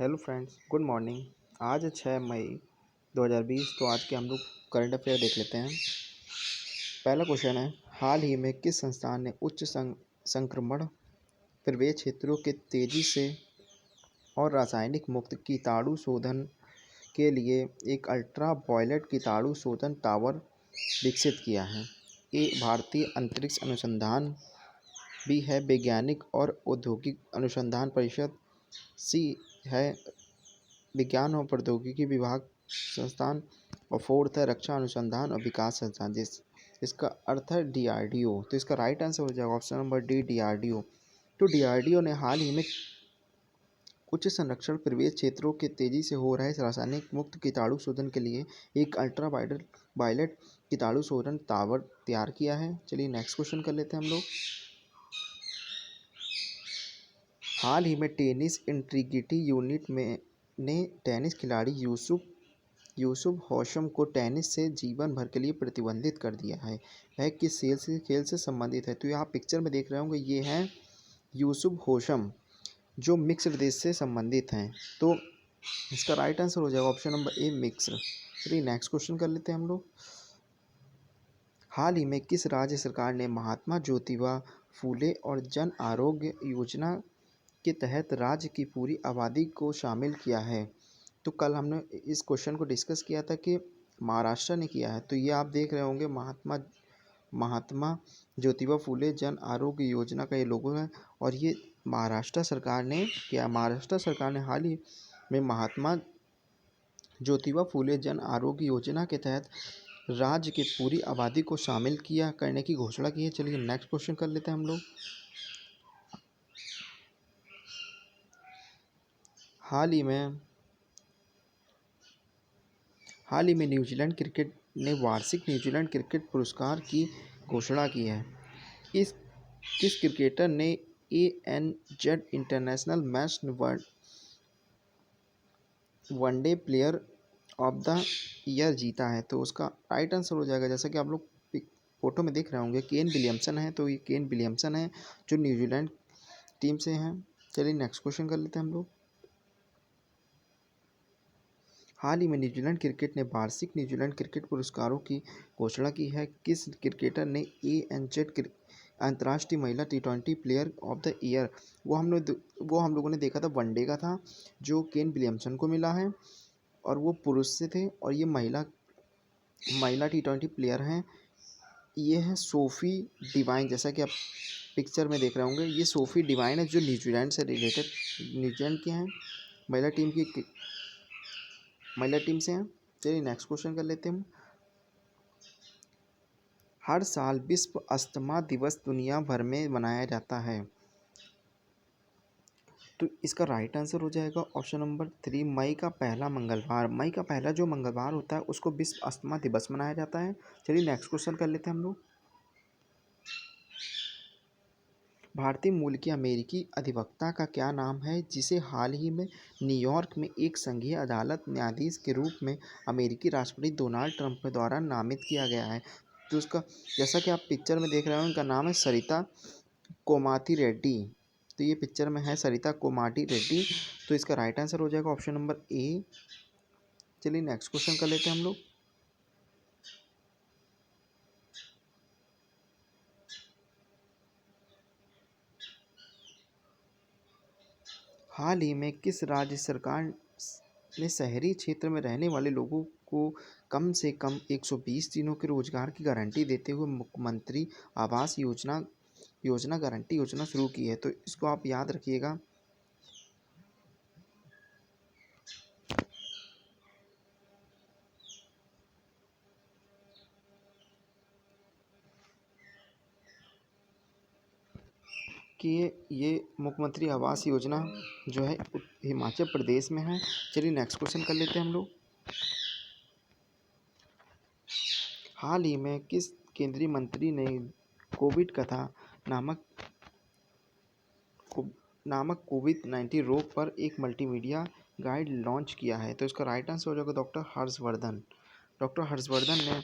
Hello friends, good morning. आज है 6 मई 2020। तो आज के हम लोग करंट अफेयर देख लेते हैं। पहला क्वेश्चन है, हाल ही में किस संस्थान ने उच्च संक्रमण प्रवेश क्षेत्रों के तेजी से और रासायनिक मुक्त कीटाणु शोधन के लिए एक अल्ट्रा वायलेट कीटाणु शोधन टावर विकसित किया है? ए, भारतीय अंतरिक्ष अनुसंधान, बी है वैज्ञानिक और औद्योगिक अनुसंधान परिषद, सी है विज्ञान और प्रौद्योगिकी विभाग संस्थान, और फोर्थ है रक्षा अनुसंधान और विकास संस्थान। इसका अर्थ है डीआरडीओ। तो इसका राइट आंसर हो जाएगा ऑप्शन नंबर डी, डीआरडीओ। तो डीआरडीओ ने हाल ही में उच्च संरक्षण प्रवेश क्षेत्रों के तेजी से हो रहे रासायनिक मुक्त कीटाणु शोधन के लिए एक अल्ट्रा वायलेट कीटाणु शोधन टावर तैयार किया है। चलिए नेक्स्ट क्वेश्चन कर लेते हैं हम लोग। हाल ही में टेनिस इंटीग्रिटी यूनिट में ने टेनिस खिलाड़ी यूसुफ हौशम को टेनिस से जीवन भर के लिए प्रतिबंधित कर दिया है। वह किस खेल से संबंधित है? तो यहाँ पिक्चर में देख रहे होंगे, ये हैं यूसुफ हौशम जो मिक्स्ड देश से संबंधित हैं। तो इसका राइट आंसर हो जाएगा ऑप्शन नंबर ए, मिक्स्ड। चलिए नेक्स्ट क्वेश्चन कर लेते हैं हम लोग। हाल ही में किस राज्य सरकार ने महात्मा ज्योतिबा फूले और जन आरोग्य योजना के तहत राज्य की पूरी आबादी को शामिल किया है? तो कल हमने इस क्वेश्चन को डिस्कस किया था कि महाराष्ट्र ने किया है। तो ये आप देख रहे होंगे, महात्मा ज्योतिबा फूले जन आरोग्य योजना का ये लोगो है, और ये महाराष्ट्र सरकार ने किया। महाराष्ट्र सरकार ने हाल ही में महात्मा ज्योतिबा फूले जन आरोग्य योजना के तहत राज्य की पूरी आबादी को शामिल करने की घोषणा की है। चलिए नेक्स्ट क्वेश्चन कर लेते हैं हम लोग। हाल ही में न्यूजीलैंड क्रिकेट ने वार्षिक न्यूजीलैंड क्रिकेट पुरस्कार की घोषणा की है। किस क्रिकेटर ने ANZ international match one day player of the year जीता है? तो उसका राइट आंसर हो जाएगा, जैसा कि आप लोग फोटो में देख रहे होंगे, केन विलियमसन है। तो ये केन विलियमसन है जो न्यूजीलैंड टीम से हैं। चलिए नेक्स्ट क्वेश्चन कर लेते हैं हम लोग। हाल ही में न्यूजीलैंड क्रिकेट ने वार्षिक न्यूजीलैंड क्रिकेट पुरस्कारों की घोषणा की है। किस क्रिकेटर ने ANZ अंतर्राष्ट्रीय महिला T20 player of the year, वो हम लोगों ने देखा था, वनडे का था, जो केन विलियमसन को मिला है, और वो पुरुष से थे, और ये महिला T20 प्लेयर हैं। ये है सोफ़ी डिवाइन, जैसा कि आप पिक्चर में देख रहे होंगे, ये सोफ़ी डिवाइन है जो न्यूजीलैंड से रिलेटेड, न्यूजीलैंड के हैं, महिला टीम से हैं। चलिए नेक्स्ट क्वेश्चन कर लेते हैं हम। हर साल विश्व अस्थमा दिवस दुनिया भर में मनाया जाता है। तो इसका राइट आंसर हो जाएगा ऑप्शन नंबर 3, मई का पहला मंगलवार। मई का पहला जो मंगलवार होता है उसको विश्व अस्थमा दिवस मनाया जाता है। चलिए नेक्स्ट क्वेश्चन कर लेते हैं हम लोग। भारतीय मूल की अमेरिकी अधिवक्ता का क्या नाम है जिसे हाल ही में न्यूयॉर्क में एक संघीय अदालत न्यायाधीश के रूप में अमेरिकी राष्ट्रपति डोनाल्ड ट्रंप के द्वारा नामित किया गया है? तो उसका, जैसा कि आप पिक्चर में देख रहे हो, उनका नाम है सरिता कोमाती रेड्डी। तो ये पिक्चर में है सरिता कोमाटी रेड्डी। तो इसका राइट आंसर हो जाएगा ऑप्शन नंबर ए। चलिए नेक्स्ट क्वेश्चन कर लेते हैं हम लोग। हाल ही में किस राज्य सरकार ने शहरी क्षेत्र में रहने वाले लोगों को कम से कम 120 दिनों के रोजगार की गारंटी देते हुए मुख्यमंत्री आवास योजना गारंटी योजना शुरू की है? तो इसको आप याद रखिएगा। कि ये मुख्यमंत्री आवास योजना जो है हिमाचल प्रदेश में है। चलिए नेक्स्ट क्वेश्चन कर लेते हैं हम लोग। हाल ही में किस केंद्रीय मंत्री ने कोविड कथा नामक कोविड-19 रोग पर एक मल्टीमीडिया गाइड लॉन्च किया है? तो इसका राइट आंसर हो जाएगा डॉक्टर हर्षवर्धन। डॉक्टर हर्षवर्धन ने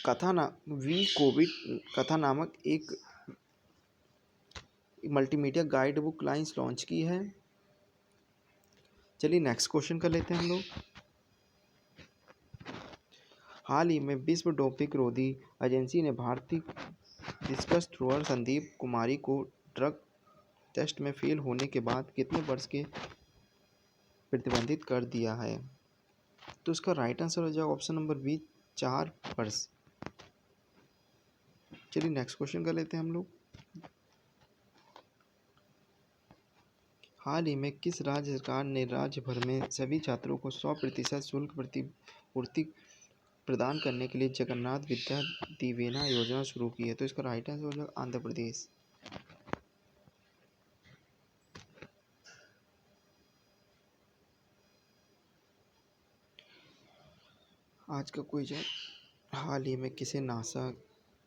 वी कोविड कथा नामक multimedia guide book lines launch की है। चलिए नेक्स्ट क्वेश्चन कर लेते हैं हम लोग। हाल ही में विश्व डोपिंग रोधी एजेंसी ने भारतीय डिस्कस थ्रोअर संदीप कुमारी को ड्रग टेस्ट में फेल होने के बाद कितने वर्ष के प्रतिबंधित कर दिया है? तो इसका राइट आंसर हो जाएगा ऑप्शन नंबर बी, 4 वर्ष। चलिए नेक्स्ट क्वेश्चन कर लेते हैं हम लोग। हाल ही में किस राज्य सरकार ने राज्य भर में सभी छात्रों को 100% शुल्क प्रतिपूर्ति प्रदान करने के लिए जगन्नाथ विद्या दिवेना योजना शुरू की है? तो इसका राइट आंसर हो जाएगा आंध्र प्रदेश। आज का क्विज है, हाल ही में किसे नासा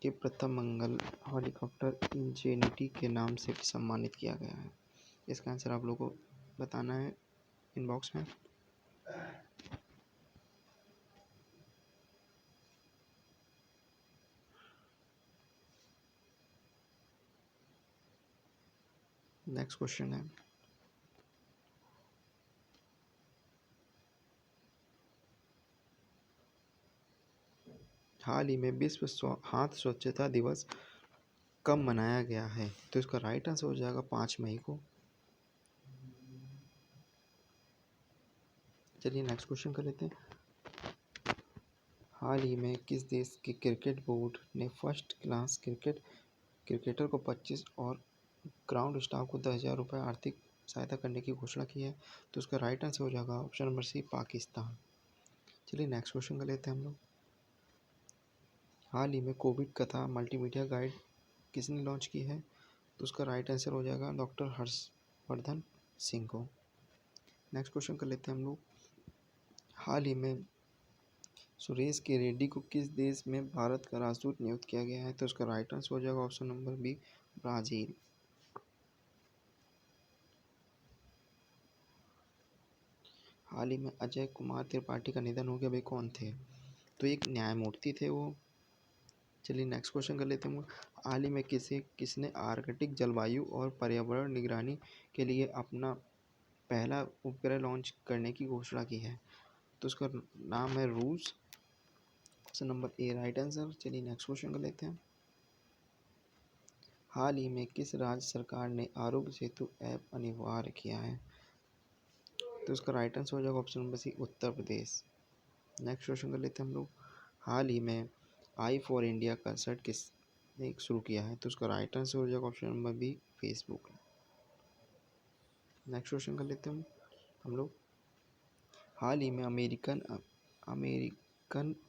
के प्रथम मंगल हेलीकॉप्टर इंजेनिटी के नाम से सम्मानित किया गया है? इसका आंसर आप लोगों को बताना है इनबॉक्स में। नेक्स्ट क्वेश्चन है, हाल ही में विश्व हाथ स्वच्छता दिवस कब मनाया गया है? तो इसका राइट आंसर हो जाएगा 5 मई को। चलिए नेक्स्ट क्वेश्चन कर लेते हैं। हाल ही में किस देश के क्रिकेट बोर्ड ने फर्स्ट क्लास क्रिकेटर को 25 और ग्राउंड स्टाफ को 10,000 रुपये आर्थिक सहायता करने की घोषणा की है? तो उसका राइट आंसर हो जाएगा ऑप्शन नंबर सी, पाकिस्तान। चलिए नेक्स्ट क्वेश्चन कर लेते हैं हम लोग। हाल ही में कोविड कथा मल्टीमीडिया गाइड किसने लॉन्च की है? तो उसका राइट आंसर हो जाएगा डॉक्टर हर्षवर्धन सिंह को। नेक्स्ट क्वेश्चन कर लेते हैं हम लोग। हाल ही में सुरेश के रेड्डी को किस देश में भारत का राजदूत नियुक्त किया गया है? तो उसका राइट आंसर हो जाएगा ऑप्शन नंबर बी, ब्राज़ील। हाल ही में अजय कुमार त्रिपाठी का निधन हो गया, वे कौन थे? तो एक न्यायमूर्ति थे वो। चलिए नेक्स्ट क्वेश्चन कर लेते हैं। हाल ही में किसने आर्कटिक जलवायु और पर्यावरण निगरानी के लिए अपना पहला उपग्रह लॉन्च करने की घोषणा की है? तो उसका नाम है रूस। Option number A right answer. चलिए नेक्स्ट क्वेश्चन कर लेते हैं। हाल ही में किस राज्य सरकार ने आरोग्य सेतु ऐप अनिवार्य किया है? तो उसका राइट आंसर हो जाएगा option number C, Uttar Pradesh. Next question कर लेते हैं हम लोग। हाल ही में आई फॉर इंडिया कंसर्ट किसने शुरू किया है? तो उसका राइट आंसर हो जाएगा option number B, Facebook. Next question कर लेते हैं हम लोग। हाल ही में American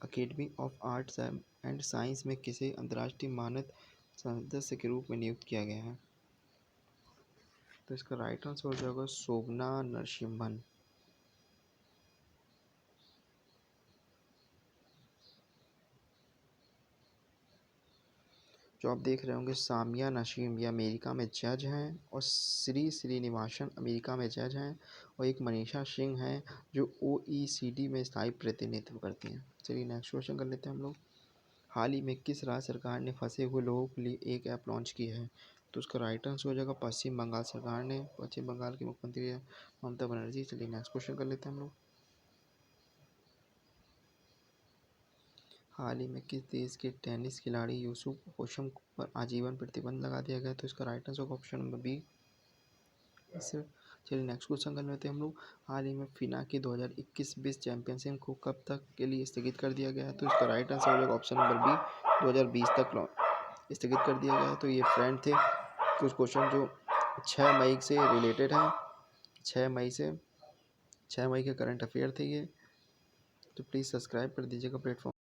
Academy of Arts and Science में किसे अंतर्राष्ट्रीय मानद सदस्य के रूप में नियुक्त किया गया है? तो इसका राइट आंसर हो जाएगा शोभना नरसिम्हन। जो आप देख रहे होंगे, सामिया नसीम ये अमेरिका में जज हैं, और श्रीनिवासन अमेरिका में जज हैं, और एक मनीषा सिंह हैं जो OECD में स्थायी प्रतिनिधित्व करती हैं। चलिए नेक्स्ट क्वेश्चन कर लेते हैं हम लोग। हाल ही में किस राज्य सरकार ने फंसे हुए लोगों के लिए एक ऐप लॉन्च की है? तो उसका राइट आंसर हो जाएगा पश्चिम बंगाल सरकार ने। पश्चिम बंगाल की मुख्यमंत्री है ममता बनर्जी। चलिए नेक्स्ट क्वेश्चन कर लेते हैं हम लोग। हाल ही में किस देश के टेनिस खिलाड़ी यूसुफ होशम पर आजीवन प्रतिबंध लगा दिया गया? तो इसका राइट आंसर होगा ऑप्शन नंबर बी। चलिए नेक्स्ट क्वेश्चन कर लेते हैं हम लोग। हाल ही में फिना की 2021 विश्व चैंपियनशिप को कब तक के लिए स्थगित कर दिया गया है? तो इसका राइट आंसर हो जाएगा ऑप्शन नंबर बी, 2020 तक स्थगित कर दिया गया है। तो ये फ्रेंड थे कुछ क्वेश्चन जो 6 मई से रिलेटेड हैं। 6 मई के करंट अफेयर थे ये। तो प्लीज़ सब्सक्राइब कर दीजिएगा प्लेटफॉर्म।